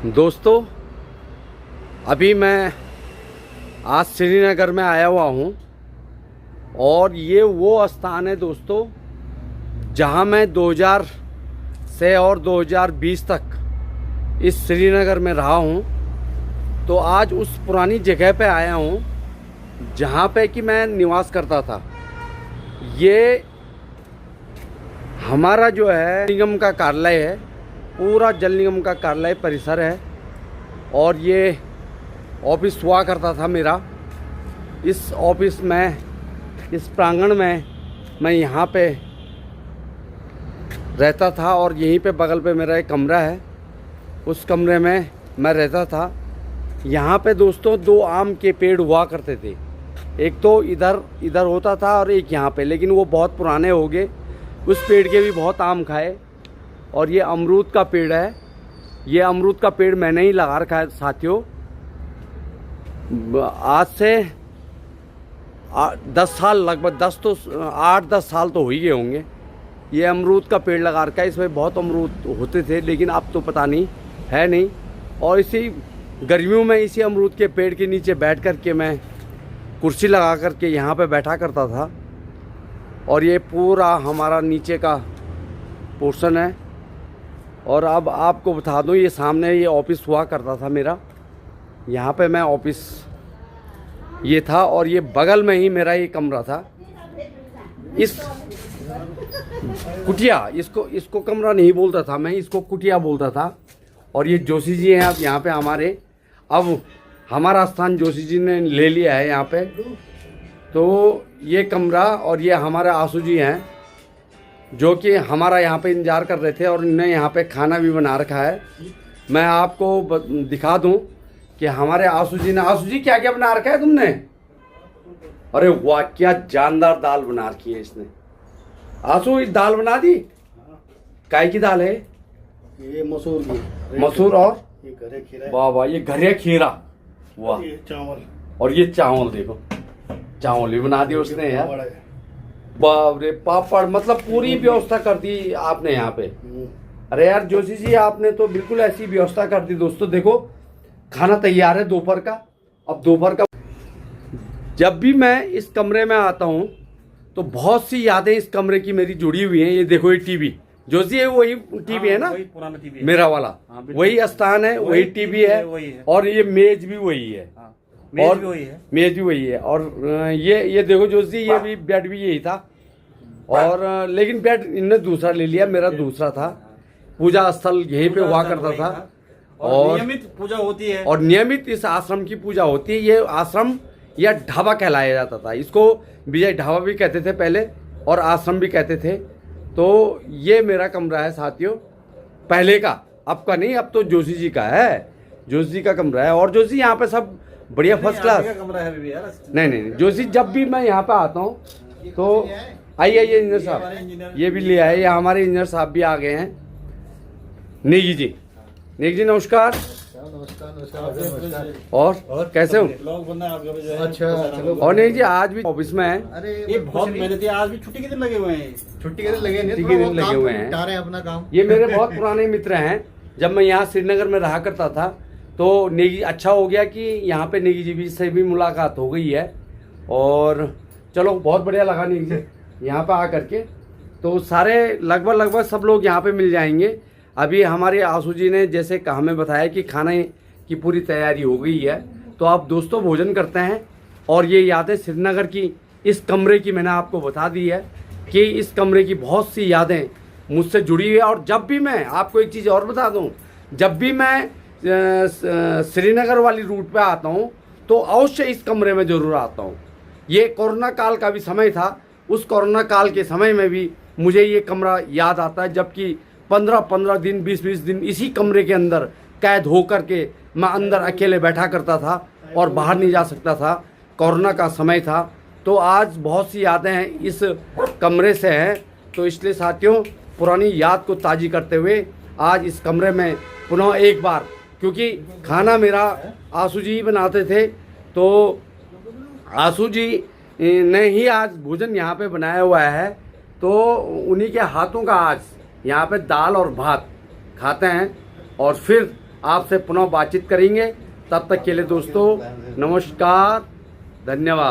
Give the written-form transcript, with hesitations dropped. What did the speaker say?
दोस्तों, अभी मैं आज श्रीनगर में आया हुआ हूँ और ये वो स्थान है दोस्तों जहाँ मैं 2000 से और 2020 तक इस श्रीनगर में रहा हूँ। तो आज उस पुरानी जगह पे आया हूँ जहाँ पे कि मैं निवास करता था। ये हमारा जो है निगम का कार्यालय है, पूरा जल निगम का कार्यालय परिसर है और ये ऑफिस हुआ करता था मेरा। इस ऑफिस में, इस प्रांगण में मैं यहाँ पे रहता था और यहीं पे बगल पे मेरा एक कमरा है, उस कमरे में मैं रहता था। यहाँ पे दोस्तों 2 आम के पेड़ हुआ करते थे, एक तो इधर होता था और एक यहाँ पे, लेकिन वो बहुत पुराने हो गए। उस पेड़ के भी बहुत आम खाए। और ये अमरूद का पेड़ है, ये अमरूद का पेड़ मैंने ही लगा रखा है साथियों। आज से 10 साल, लगभग 8-10 साल तो हो ही गए होंगे। ये अमरूद का पेड़ लगा रखा है, इसमें बहुत अमरूद होते थे, लेकिन अब तो पता नहीं है नहीं। और इसी गर्मियों में इसी अमरूद के पेड़ के नीचे बैठ कर के मैं कुर्सी लगा कर के यहाँ पे बैठा करता था। और ये पूरा हमारा नीचे का पोर्शन है। और अब आपको बता दूँ, ये सामने ये ऑफिस हुआ करता था मेरा, यहाँ पे मैं ऑफिस ये था और ये बगल में ही मेरा ये कमरा था। इस कुटिया, इसको कमरा नहीं बोलता था मैं, इसको कुटिया बोलता था। और ये जोशी जी हैं अब यहाँ पे हमारे, अब हमारा स्थान जोशी जी ने ले लिया है यहाँ पे। तो ये कमरा और ये हमारे आंसू जी हैं जो कि हमारा यहाँ पे इंतज़ार कर रहे थे और इन्हें यहाँ पे खाना भी बना रखा है। मैं आपको दिखा दूँ कि हमारे आंसू जी क्या क्या बना रखा है तुमने? अरे वाह, क्या जानदार दाल बना रखी है इसने। आंसू दाल बना दी? काय की दाल है? ये मसूर की। मसूर और ये घरे खीरा। वाह वाह, ये घरे खीरा, वाह। ये चावल और ये चावल, देखो चावल भी बना दिए उसने यार। बाप रे, पापड़, मतलब पूरी व्यवस्था कर दी आपने यहाँ पे। अरे यार जोशी जी, आपने तो बिल्कुल ऐसी व्यवस्था कर दी। दोस्तों देखो, खाना तैयार है दोपहर का। अब दोपहर का जब भी मैं इस कमरे में आता हूँ तो बहुत सी यादें इस कमरे की मेरी जुड़ी हुई हैं। ये देखो, ये टीवी जोशी है, वही टीवी है ना, वही पुराना टीवी मेरा वाला, वही स्थान है, वही टीवी है। और ये मेज भी वही है, मेज भी वही है, मेज भी वही है। और ये देखो जोशी, ये भी बेड भी यही था। और लेकिन बेड इनने दूसरा ले लिया, मेरा दूसरा था। पूजा स्थल यहीं पे हुआ करता था और नियमित पूजा होती है। और नियमित इस आश्रम की पूजा होती है। ये आश्रम या ढाबा कहलाया जाता था, इसको विजय ढाबा भी कहते थे पहले और आश्रम भी कहते थे। तो ये मेरा कमरा है साथियों, पहले का, अब का नहीं, अब तो जोशी जी का है, जोशी जी का कमरा है। और जोशी यहाँ पे सब बढ़िया फर्स्ट क्लास कमरा है भी यार। नहीं, जोशी जब भी मैं यहाँ पे आता हूँ तो आइए इंजीनियर साहब, ये भी ले आए, ये हमारे इंजीनियर साहब भी आ गए हैं। नेगी जी नमस्कार। और कैसे हो? अच्छा, और नेगी जी आज भी ऑफिस में है? अरे ये बहुत मेहनती है, आज भी छुट्टी के दिन लगे हुए हैं। छुट्टी के दिन लगे हुए हैं, अपना काम। ये मेरे बहुत पुराने मित्र हैं। जब मैं यहाँ श्रीनगर में रहा करता था तो नेगी, अच्छा हो गया कि यहाँ पे नेगी जी से भी मुलाकात हो गई है। और चलो, बहुत बढ़िया लगा नेगी जी यहाँ पे आकर के। तो सारे लगभग सब लोग यहाँ पे मिल जाएंगे। अभी हमारे आंसू जी ने जैसे हमें बताया कि खाने की पूरी तैयारी हो गई है, तो आप दोस्तों भोजन करते हैं। और ये यादें श्रीनगर की, इस कमरे की मैंने आपको बता दी है कि इस कमरे की बहुत सी यादें मुझसे जुड़ी हुई है। और जब भी मैं आपको एक चीज़ और बता दूं, जब भी मैं श्रीनगर वाली रूट पे आता हूं तो अवश्य इस कमरे में ज़रूर आता हूं। ये कोरोना काल का भी समय था, उस कोरोना काल के समय में भी मुझे ये कमरा याद आता है, जबकि 15-15 दिन, 20-20 दिन इसी कमरे के अंदर कैद होकर के मैं अंदर अकेले बैठा करता था और बाहर नहीं जा सकता था। कोरोना का समय था। तो आज बहुत सी यादें इस कमरे से हैं। तो इसलिए साथियों, पुरानी याद को ताज़ी करते हुए आज इस कमरे में पुनः एक बार, क्योंकि खाना मेरा आंसू जी ही बनाते थे, तो आंसू जी ने ही आज भोजन यहाँ पे बनाया हुआ है। तो उन्हीं के हाथों का आज यहाँ पे दाल और भात खाते हैं और फिर आपसे पुनः बातचीत करेंगे। तब तक के लिए दोस्तों नमस्कार, धन्यवाद।